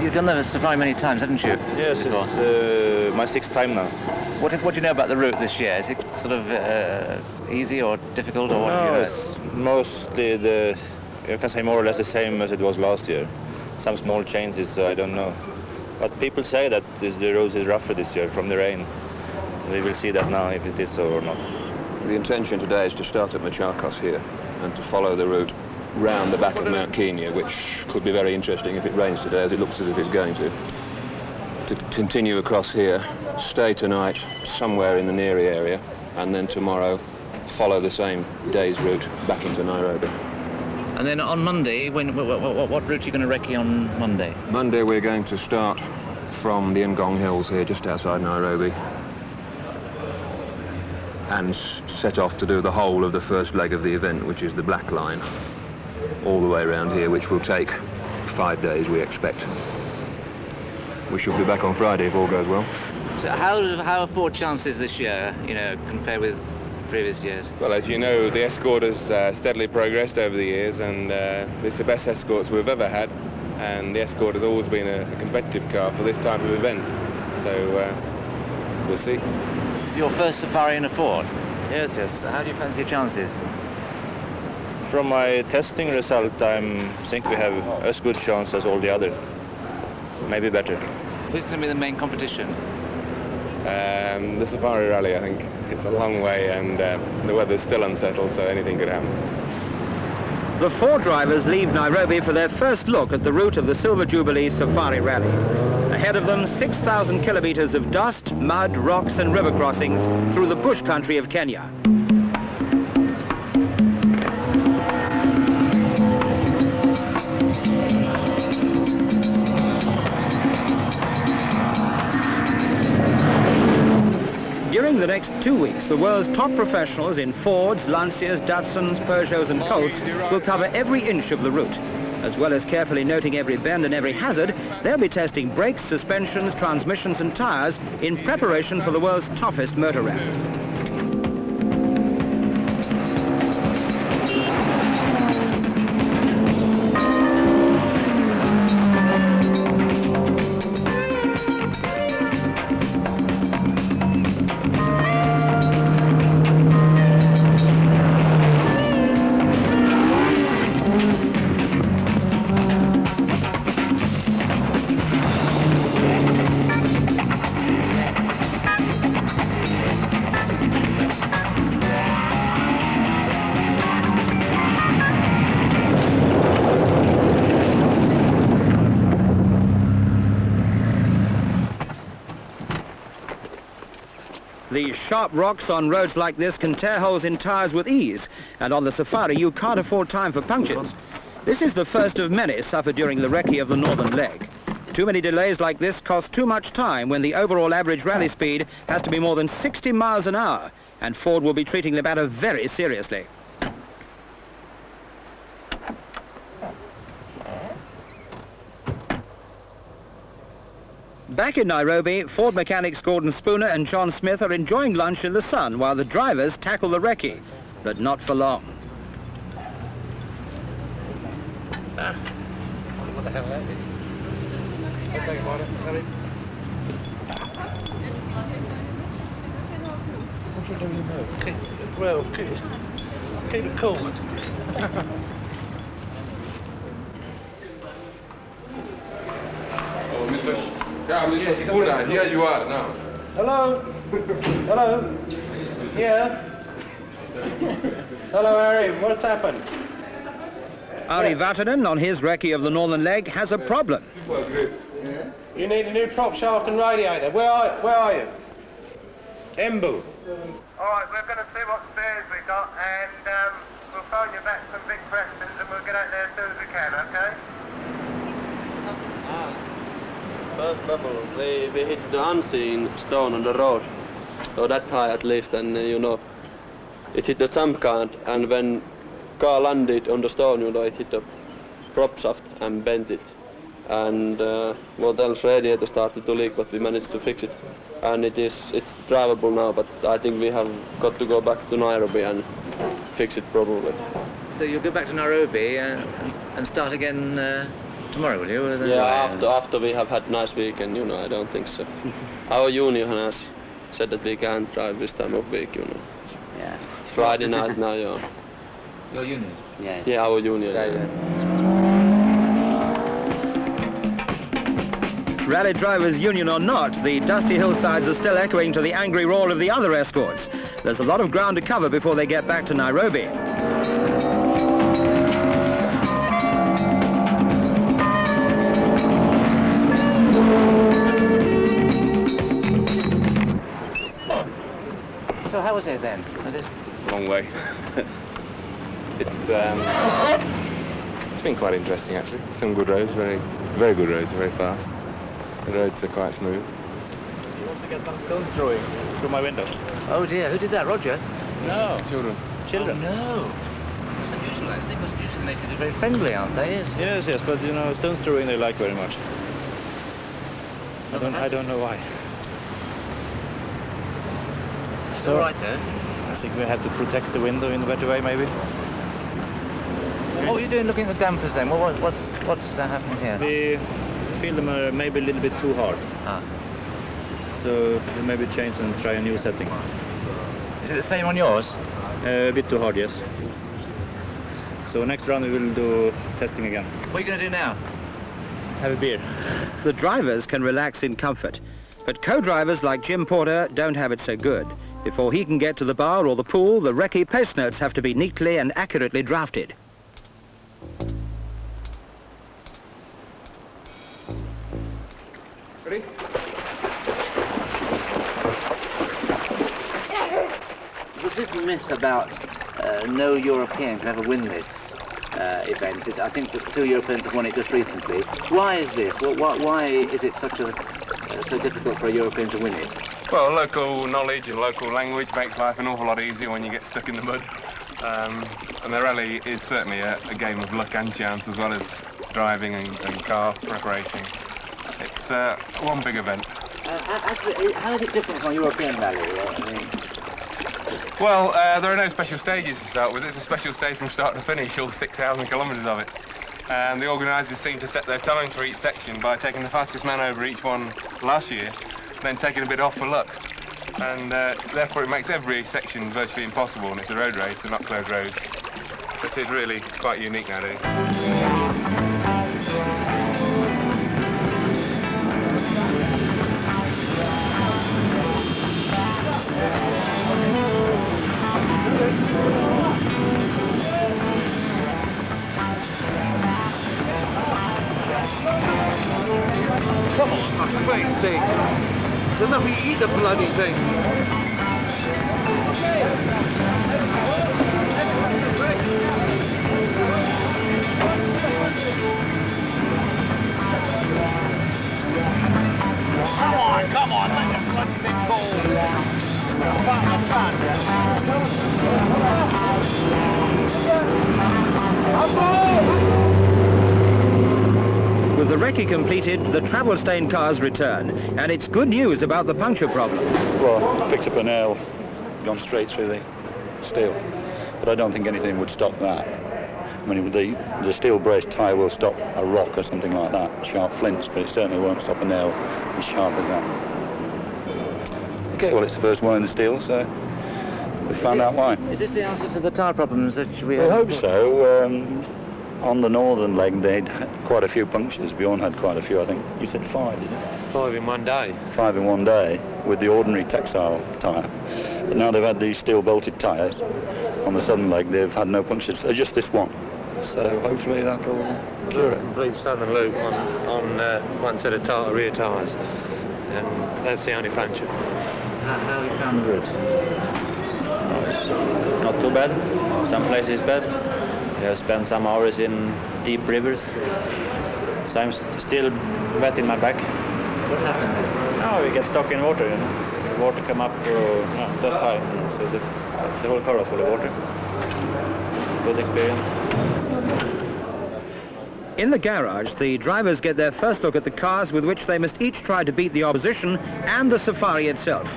You've done the safari many times, haven't you? Yes, it's my 6th time now. What do you know about the route this year? Is it sort of easy or difficult, or what? No, it's mostly you can say more or less the same as it was last year. Some small changes, I don't know. But people say that the road is rougher this year from the rain. We will see that now if it is so or not. The intention today is to start at Machakos here and to follow the route round the back of Mount Kenya, which could be very interesting if it rains today, as it looks as if it's going to continue across here, stay tonight somewhere in the Nyeri area, and then tomorrow follow the same day's route back into Nairobi. And then on Monday, what route are you going to recce on Monday? Monday we're going to start from the Ngong Hills here, just outside Nairobi, and set off to do the whole of the first leg of the event, which is the Black Line, all the way around here, which will take 5 days, we expect. We should be back on Friday if all goes well. So how are Ford chances this year, compared with previous years? Well, as you know, the Escort has steadily progressed over the years, and it's the best Escorts we've ever had, and the Escort has always been a competitive car for this type of event, so we'll see. This is your first safari in a Ford? Yes. So how do you fancy your chances? From my testing result, I think we have as good chance as all the other. Maybe better. Who's going to be the main competition? The Safari Rally, I think. It's a long way, and the weather's still unsettled, so anything could happen. The Ford drivers leave Nairobi for their first look at the route of the Silver Jubilee Safari Rally. Ahead of them, 6,000 kilometers of dust, mud, rocks and river crossings through the bush country of Kenya. During the next 2 weeks, the world's top professionals in Fords, Lancias, Datsuns, Peugeots and Colts will cover every inch of the route. As well as carefully noting every bend and every hazard, they'll be testing brakes, suspensions, transmissions and tyres in preparation for the world's toughest motor rally. The sharp rocks on roads like this can tear holes in tyres with ease, and on the safari you can't afford time for punctures. This is the first of many suffered during the recce of the northern leg. Too many delays like this cost too much time when the overall average rally speed has to be more than 60 miles an hour, and Ford will be treating the matter very seriously. Back in Nairobi, Ford mechanics Gordon Spooner and John Smith are enjoying lunch in the sun while the drivers tackle the recce, but not for long. What the hell that is? Okay, what you doing now? Keep it cool. Oh, Mr. Yeah, Mr. Spooner, here you are now. Hello? Hello? Yeah? Hello, Harry. What's happened? Ari Vatanen, on his recce of the northern leg, has a problem. You need a new prop shaft and radiator. Where are you? Embu. All right, we're going to see what spares we got, and we'll phone you back some big questions, and we'll get out there as soon as we can, okay? First level, we hit the unseen stone on the road, so that high at least, and you know, it hit the jump card, and when car landed on the stone, you know, it hit the prop shaft and bent it. And what else, radiator started to leak, but we managed to fix it. And it's drivable now, but I think we have got to go back to Nairobi and fix it probably. So you'll go back to Nairobi and start again tomorrow, will you? Yeah, after we have had a nice weekend, you know, I don't think so. Our union has said that we can't drive this time of week, you know. Yeah. Friday night now, yeah. Your union? Yeah. Yeah, our union. Yeah. Rally drivers union or not, the dusty hillsides are still echoing to the angry roar of the other escorts. There's a lot of ground to cover before they get back to Nairobi. So how was it then? Was it? Long way. It's been quite interesting actually. Some good roads, very good roads, very fast. The roads are quite smooth. You want to get some stones throwing through my window? Oh dear, who did that, Roger? No. Children. Children. Oh, no. It's unusual actually, because usually the natives are very friendly, aren't they? Yes, but you know, stones throwing they like very much. I don't know why. It's all right though. I think we have to protect the window in a better way, maybe. What were you doing looking at the dampers then? What's happening here? We feel them are maybe a little bit too hard. Ah. So we maybe change and try a new setting. Is it the same on yours? A bit too hard, yes. So next round we will do testing again. What are you going to do now? Have a beer. The drivers can relax in comfort, but co-drivers like Jim Porter don't have it so good. Before he can get to the bar or the pool, the recce post notes have to be neatly and accurately drafted. Ready? There's this myth about no European can ever win this event. I think that 2 Europeans have won it just recently. Why is this? Why is it so difficult for a European to win it? Well, local knowledge and local language makes life an awful lot easier when you get stuck in the mud. And the rally is certainly a game of luck and chance as well as driving and car preparation. It's one big event. Actually, how is it different from a European rally? Well, there are no special stages to start with. It's a special stage from start to finish, all 6,000 kilometres of it. And the organisers seem to set their times for each section by taking the fastest man over each one last year, then taking a bit off for luck. And therefore it makes every section virtually impossible, and it's a road race and not closed roads. But it's really quite unique nowadays. Come on, for Christ's sake. Then let me eat the bloody thing. Come on, let the bloody thing go. With the recce completed, the travel-stained cars return, and it's good news about the puncture problem. Well, picked up a nail, gone straight through the steel, but I don't think anything would stop that. I mean, the steel brace tyre will stop a rock or something like that, sharp flints, but it certainly won't stop a nail as sharp as that. Okay, well, it's the first one in the steel, so we found out why. Is this the answer to the tyre problems that we I hope so. On the northern leg, they'd had quite a few punctures. Bjorn had quite a few, I think. You said 5, did you? 5 in one day. 5 in one day with the ordinary textile tyre. But now they've had these steel bolted tyres. On the southern leg, they've had no punctures. Just this one. So hopefully that'll cure it. Complete southern loop on one set of rear tyres, and that's the only puncture. How have you found the route? It's not too bad. Some places bad. We have spent some hours in deep rivers. So I'm still wet in my back. What happened there? No, we get stuck in water, you know. The water come up that high, you know, so the whole car was full of water. Good experience. In the garage, the drivers get their first look at the cars with which they must each try to beat the opposition and the Safari itself.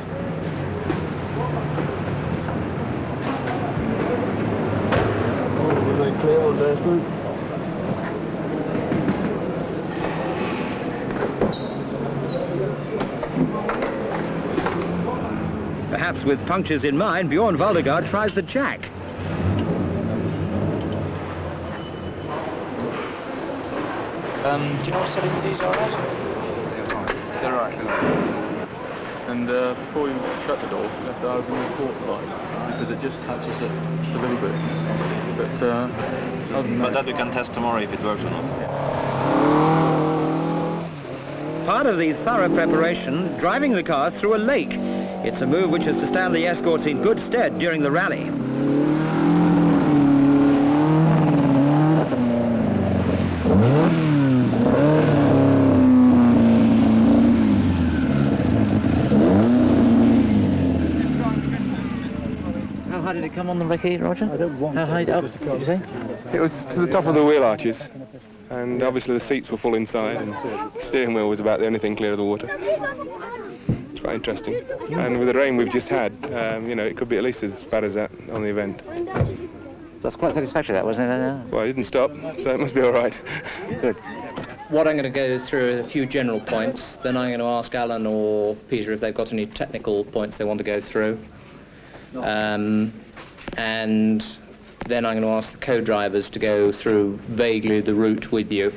Perhaps with punctures in mind, Bjorn Valdegaard tries the jack. Do you know what settings these are at? They're right. And before you shut the door, you have to open the port light because it just touches it just a little bit. But other than That we can test tomorrow if it works or not. Part of the thorough preparation, driving the car through a lake. It's a move which is to stand the Escorts in good stead during the rally. How high did it come on the recce, Roger? How high up, did you say? It was to the top of the wheel arches, and obviously the seats were full inside, and the steering wheel was about the only thing clear of the water. It's quite interesting. And with the rain we've just had, you know, it could be at least as bad as that on the event. That's quite satisfactory, that, wasn't it? Well, it didn't stop, so it must be all right. Good. What I'm going to go through a few general points, then I'm going to ask Alan or Peter if they've got any technical points they want to go through. And then I'm going to ask the co-drivers to go through vaguely the route with you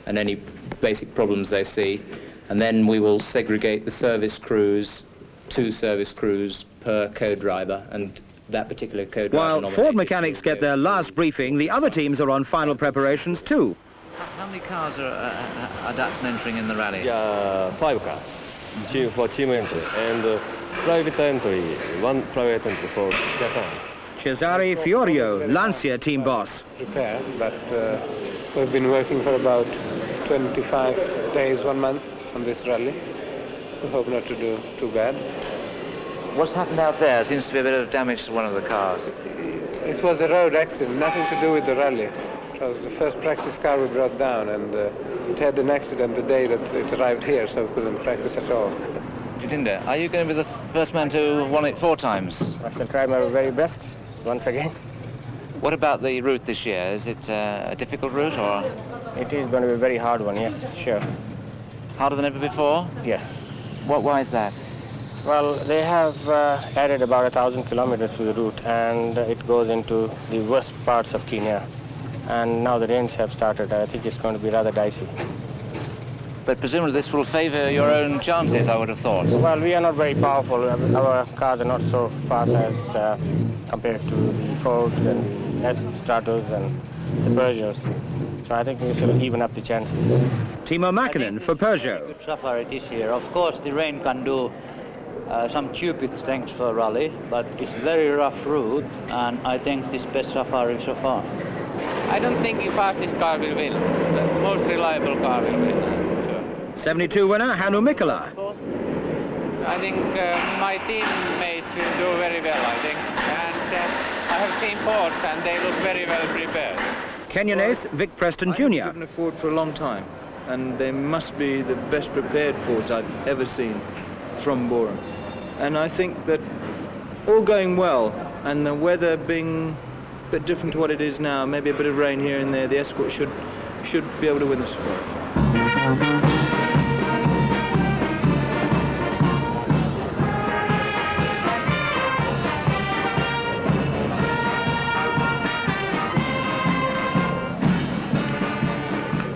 and any basic problems they see. And then we will segregate the service crews, 2 service crews per co-driver, and that particular co-driver. While Ford mechanics get their last briefing, the other teams are on final preparations too. How many cars are Dutch entering in the rally? 5 cars for team entry and private entry, 1 private entry for Japan. Cesare Fiorio, Lancia team boss. Prepare, but we've been working for about 25 days, 1 month on this rally. We hope not to do too bad. What's happened out there? Seems to be a bit of damage to one of the cars. It was a road accident, nothing to do with the rally. It was the first practice car we brought down, and it had an accident the day that it arrived here, so we couldn't practice at all. Jatinder, are you going to be the first man to have won it 4 times? I shall try my very best once again. What about the route this year? Is it a difficult route, or? It is going to be a very hard one, yes, sure. Harder than ever before? Yes. Why is that? Well, they have added about 1,000 kilometers to the route, and it goes into the worst parts of Kenya. And now the rains have started. I think it's going to be rather dicey. But presumably this will favour your own chances, I would have thought. Well, we are not very powerful. Our cars are not so fast as compared to the Fords and the Stratos and the Peugeots. So I think we shall even up the chances. Timo Mäkinen for Peugeot. Good safari this year. Of course, the rain can do some stupid things for rally, but it's very rough route, and I think this best safari so far. I don't think the fastest car will win. The most reliable car will win. Sure. 72 winner Hannu Mikkola. I think my teammates will do very well, I think. And I have seen Fords, and they look very well prepared. Kenyan ace Vic Preston Jr. I've driven a Ford for a long time, and they must be the best prepared Fords I've ever seen from Bora. And I think that all going well, and the weather being a bit different to what it is now, maybe a bit of rain here and there, the Escort should be able to win the safari.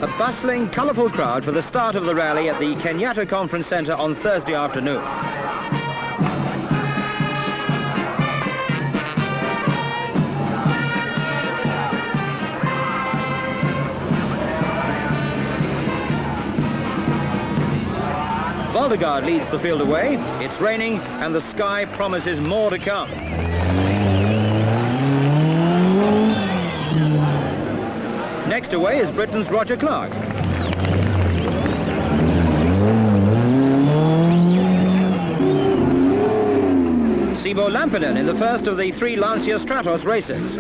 A bustling, colourful crowd for the start of the rally at the Kenyatta Conference Centre on Thursday afternoon. Voldegaard leads the field away. It's raining and the sky promises more to come. Next away is Britain's Roger Clark. Simo Lampinen in the first of the 3 Lancia Stratos races.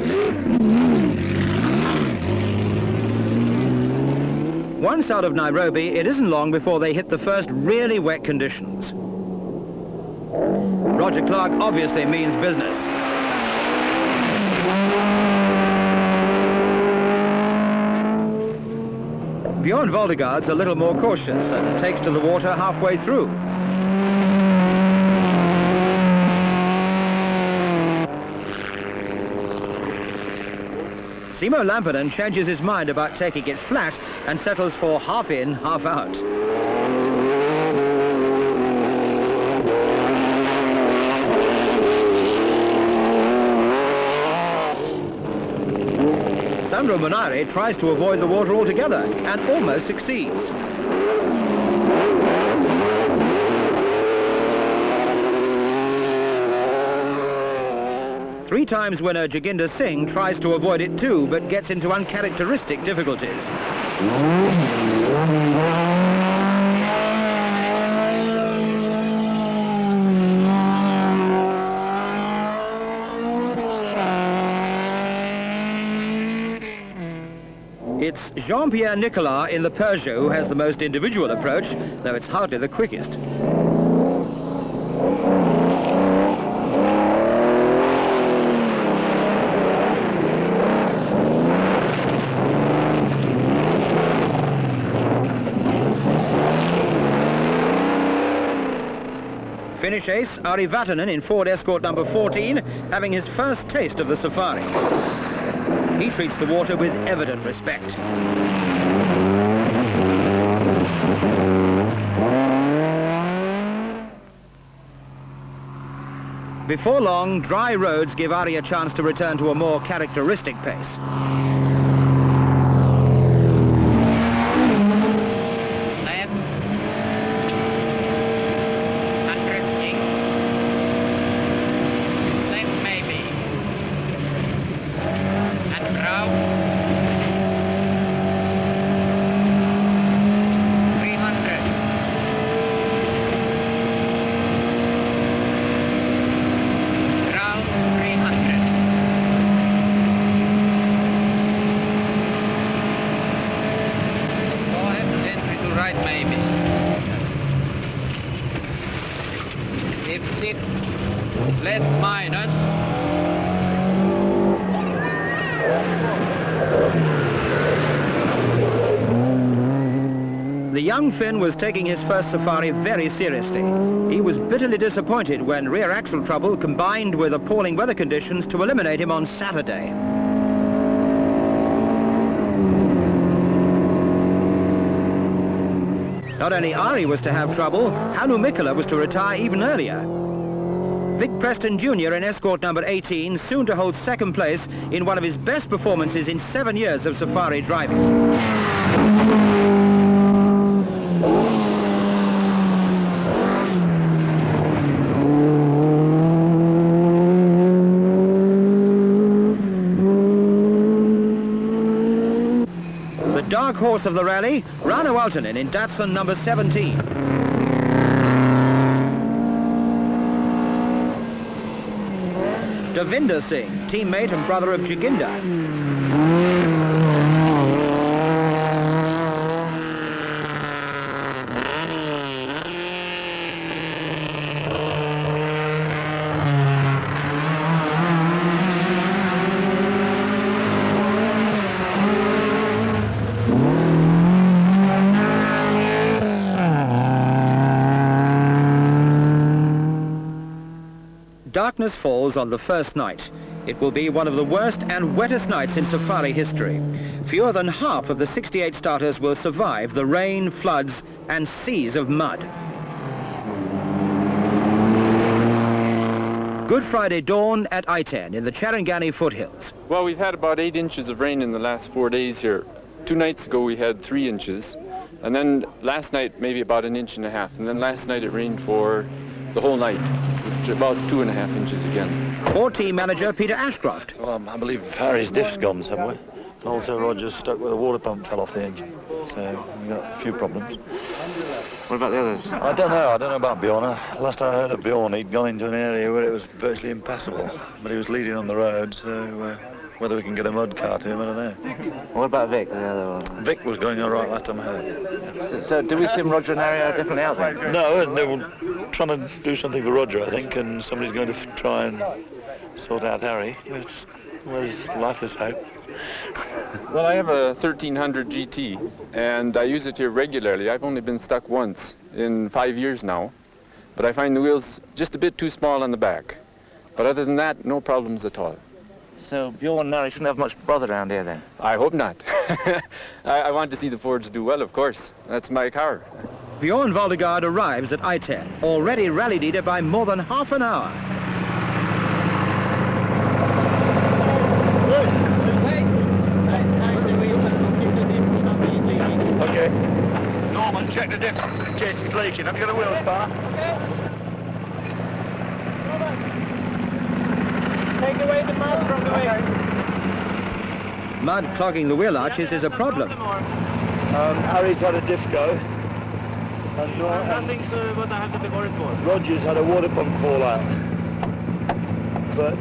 Once out of Nairobi, it isn't long before they hit the first really wet conditions. Roger Clark obviously means business. Bjorn Voldegaard's a little more cautious and takes to the water halfway through. Simo Lampinen changes his mind about taking it flat and settles for half in, half out. Sandro Munari tries to avoid the water altogether and almost succeeds. Three-times winner Jaginder Singh tries to avoid it too, but gets into uncharacteristic difficulties. It's Jean-Pierre Nicolas in the Peugeot who has the most individual approach, though it's hardly the quickest. Finish ace Ari Vatanen in Ford Escort number 14, having his first taste of the safari. He treats the water with evident respect. Before long, dry roads give Ari a chance to return to a more characteristic pace. Left minus. The young Finn was taking his first safari very seriously. He was bitterly disappointed when rear axle trouble combined with appalling weather conditions to eliminate him on Saturday. Not only Ari was to have trouble, Hannu Mikkola was to retire even earlier. Vic Preston Jr. in Escort number 18, soon to hold second place in one of his best performances in 7 years of safari driving. The dark horse of the rally, Rauno Aaltonen in Datsun number 17. Devinder Singh, teammate and brother of Jaginder. Darkness falls on the first night. It will be one of the worst and wettest nights in safari history. Fewer than half of the 68 starters will survive the rain, floods and seas of mud. Good Friday dawn at I-10 in the Charangani foothills. Well, we've had about 8 inches of rain in the last 4 days here. 2 nights ago we had 3 inches, And then last night, maybe about 1.5 inches. And then last night it rained for the whole night, which about 2.5 inches again. Ford team manager Peter Ashcroft. Well, I believe Harry's diff's gone somewhere. Also, Roger's stuck with a water pump fell off the engine. So we've got a few problems. What about the others? I don't know about Bjorn. Last I heard of Bjorn, he'd gone into an area where it was virtually impassable. But he was leading on the road, so whether we can get a mud car to him, I don't know. What about Vic, the other one? Vic was going all right last time I heard. So do we assume Roger and Harry are definitely out there? No, and they were trying to do something for Roger, I think, and somebody's going to try and sort out Harry. There's lifeless hope. Well, I have a 1300 GT, and I use it here regularly. I've only been stuck once in 5 years now, but I find the wheels just a bit too small on the back. But other than that, no problems at all. So Bjorn and Harry shouldn't have much bother around here then? I hope not. I want to see the Fords do well, of course. That's my car. Bjorn Voldegaard arrives at I-10, already rally leader by more than half an hour. Okay. Norman, check the diff in case it's leaking. Have you got a wheel spar? Take away the mud from the way. Mud clogging the wheel arches is a problem. Harry's had a diff go. Nothing's what I have to be worried for. Roger's had a water pump fall out. But,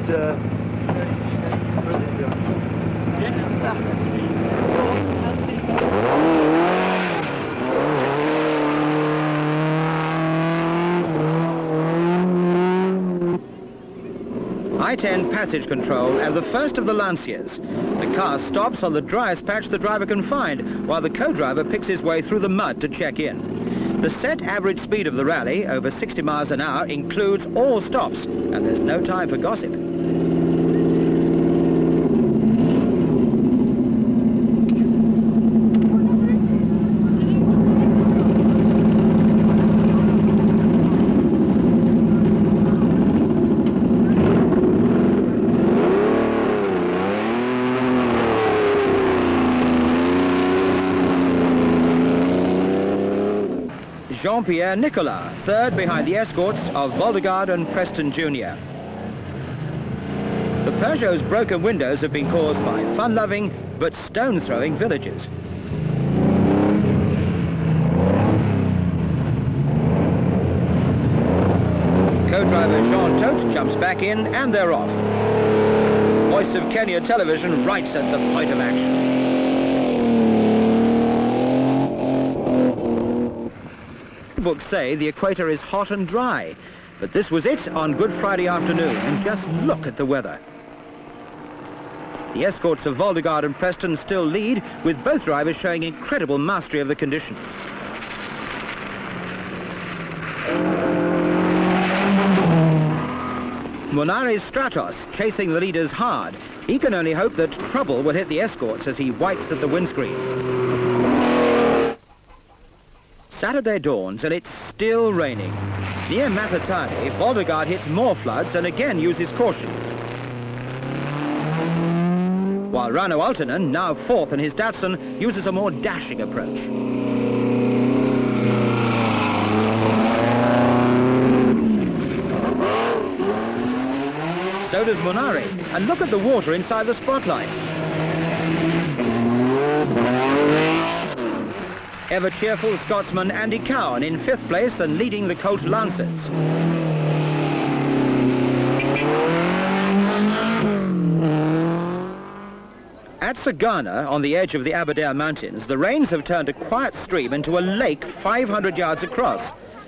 I-10 passage control and the first of the Lanciers. The car stops on the driest patch the driver can find, while the co-driver picks his way through the mud to check in. The set average speed of the rally, over 60 miles an hour, includes all stops, and there's no time for gossip. Jean-Pierre Nicolas, third behind the escorts of Voldegaard and Preston Jr. The Peugeot's broken windows have been caused by fun-loving but stone-throwing villagers. Co-driver Jean Todt jumps back in and they're off. Voice of Kenya Television right at the point of action. Books say the equator is hot and dry, but this was it on Good Friday afternoon, and just look at the weather. The escorts of Voldegaard and Preston still lead, with both drivers showing incredible mastery of the conditions. Munari's Stratos chasing the leaders hard. He can only hope that trouble will hit the escorts as he wipes at the windscreen. Saturday dawns and it's still raining. Near Mathatani, Voldegaard hits more floods and again uses caution. While Rano Altonen, now fourth in his Datsun, uses a more dashing approach. So does Munari, and look at the water inside the spotlights. Ever-cheerful Scotsman Andy Cowan in fifth place and leading the Colt Lancers. At Sagana, on the edge of the Aberdare Mountains, the rains have turned a quiet stream into a lake 500 yards across.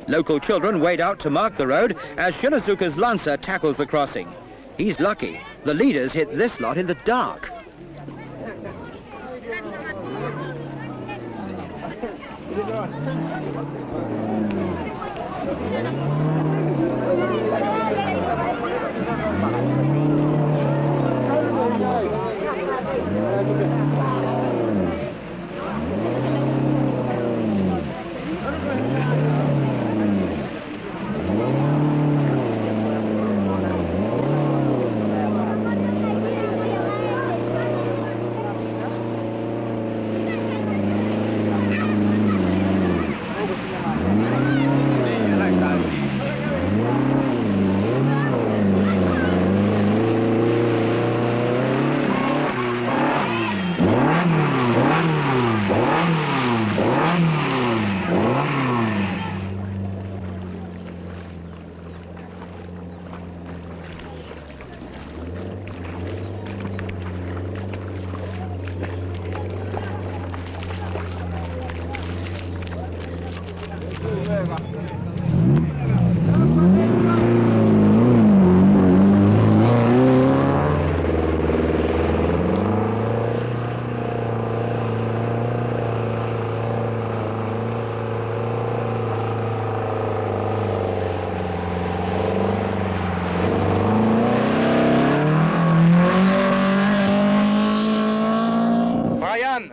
Local children wade out to mark the road as Shinozuka's Lancer tackles the crossing. He's lucky. The leaders hit this lot in the dark.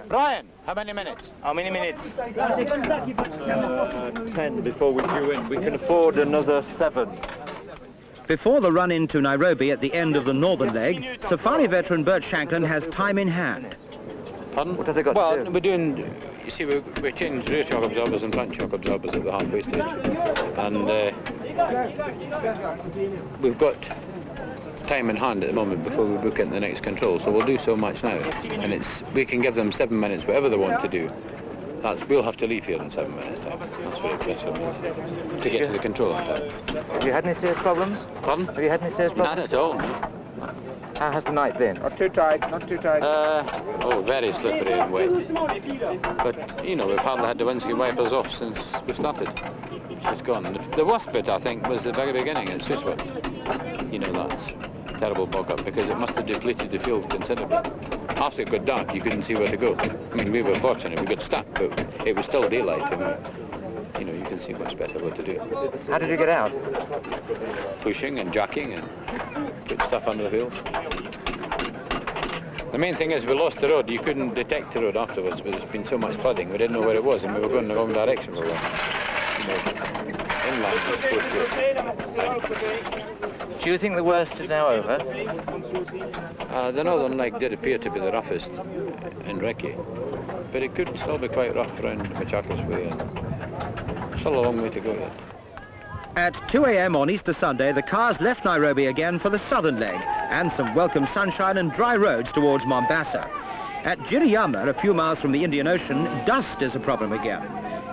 Brian, how many minutes? How many minutes? 10 before we due in. We can afford another 7. Before the run into Nairobi at the end of the northern leg, safari veteran Bert Shanklin has time in hand. Pardon? What have they got well, to do? we're doing, you see, we changed rear shock absorbers and front shock absorbers at the halfway stage. And we've got time in hand at the moment before we book into the next control, so we'll do so much now. And we can give them 7 minutes, whatever they want to do. We'll have to leave here in 7 minutes' time. That's what it critical means, to get to the control on time. Have you had any serious problems? Pardon? Have you had any serious problems? None at all. How has the night been? Not too tight, not too tight. Very slippery and wet. But, you know, we've hardly had the windscreen wipers off since we started. She's gone. The worst bit, I think, was the very beginning at Suswat. You know, that terrible bog-up, because it must have depleted the fuel considerably. After it got dark, you couldn't see where to go. I mean, we were fortunate, we got stuck, but it was still daylight, and, you know, you can see much better what to do. How did you get out? Pushing and jacking and put stuff under the wheels. The main thing is we lost the road. You couldn't detect the road afterwards, but there's been so much flooding, we didn't know where it was, and we were going in the wrong direction for a while. You know, inland was supposed to. Do you think the worst is now over? The northern leg did appear to be the roughest in Recce, but it could still be quite rough around Machakos Way, and still a long way to go yet. At 2 a.m. on Easter Sunday, the cars left Nairobi again for the southern leg, and some welcome sunshine and dry roads towards Mombasa. At Giriyama, a few miles from the Indian Ocean, dust is a problem again.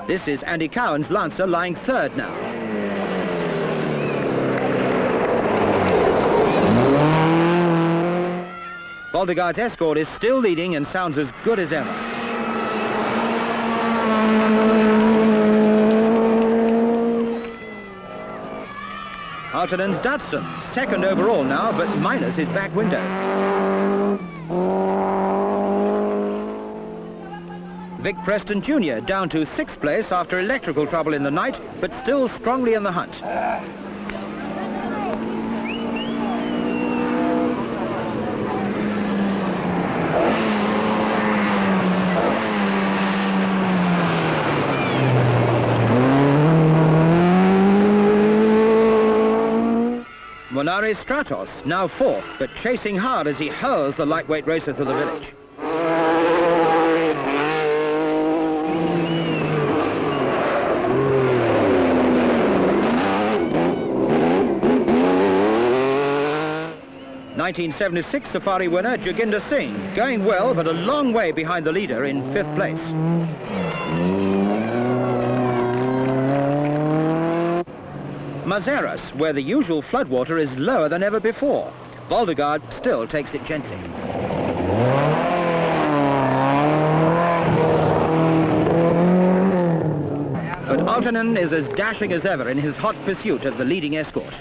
This is Andy Cowan's Lancer lying third now. Voldegaard's Escort is still leading and sounds as good as ever. Hartonen's Datsun, second overall now, but minus his back window. Vic Preston Jr. down to 6th place after electrical trouble in the night, but still strongly in the hunt. Monare Stratos, now 4th, but chasing hard as he hurls the lightweight racer to the village. '76 Safari winner Joginder Singh, going well but a long way behind the leader in 5th place. Mazeras, where the usual floodwater is lower than ever before. Voldegaard still takes it gently. But Altonen is as dashing as ever in his hot pursuit of the leading Escort.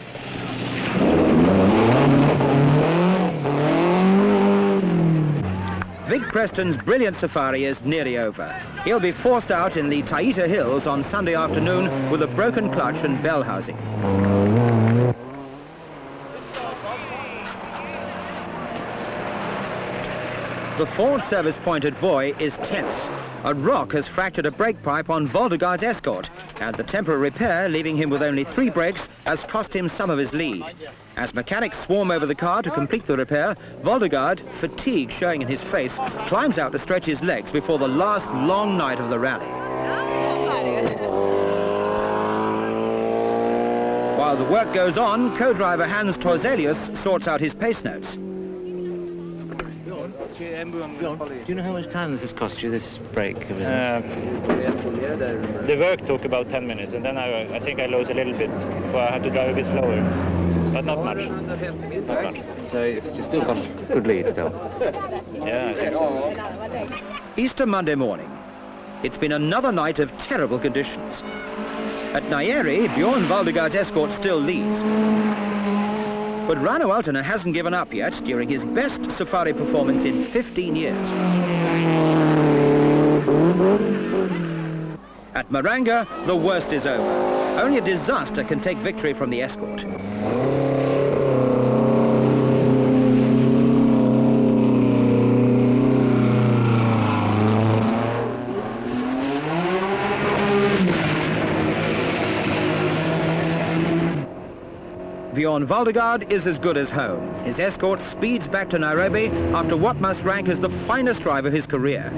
Vic Preston's brilliant safari is nearly over. He'll be forced out in the Taita Hills on Sunday afternoon with a broken clutch and bell housing. The Ford service point at Voi is tense. A rock has fractured a brake pipe on Voldegaard's Escort, and the temporary repair, leaving him with only 3 brakes, has cost him some of his lead. As mechanics swarm over the car to complete the repair, Voldegaard, fatigue showing in his face, climbs out to stretch his legs before the last long night of the rally. While the work goes on, co-driver Hans Torzelius sorts out his pace notes. Do you know how much time this has cost you, this break? The work took about 10 minutes, and then I think I lost a little bit, so I had to drive a bit slower, but not much. Not much. So it's still got a good lead still? Yeah, I think so. Easter Monday morning. It's been another night of terrible conditions. At Nairobi, Bjorn Valdegaard's Escort still leads. But Rano Altena hasn't given up yet during his best safari performance in 15 years. At Maranga, the worst is over. Only a disaster can take victory from the Escort. Bjorn Valdegaard is as good as home. His Escort speeds back to Nairobi after what must rank as the finest drive of his career.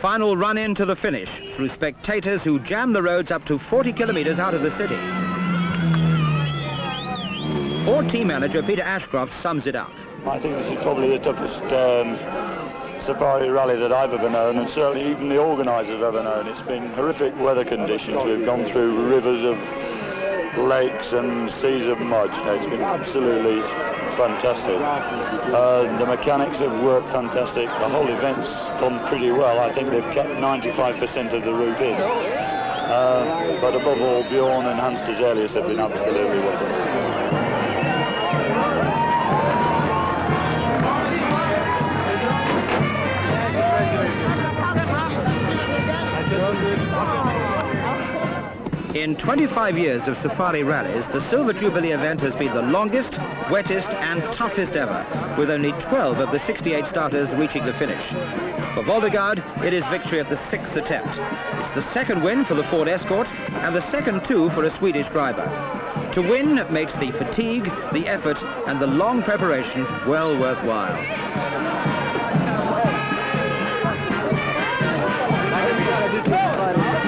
Final run-in to the finish through spectators who jam the roads up to 40 kilometres out of the city. Ford team manager Peter Ashcroft sums it up. I think this is probably the toughest safari rally that I've ever known, and certainly even the organisers have ever known. It's been horrific weather conditions. We've gone through rivers of lakes and seas of mud. It's been absolutely fantastic. The mechanics have worked fantastic. The whole event's gone pretty well. I think they've kept 95% of the route in. But above all, Bjorn and Hans Dezelius have been absolutely wonderful. In 25 years of safari rallies, the Silver Jubilee event has been the longest, wettest and toughest ever, with only 12 of the 68 starters reaching the finish. For Valdegaard, it is victory at the 6th attempt. It's the second win for the Ford Escort and the second too for a Swedish driver. To win makes the fatigue, the effort and the long preparation well worthwhile. This is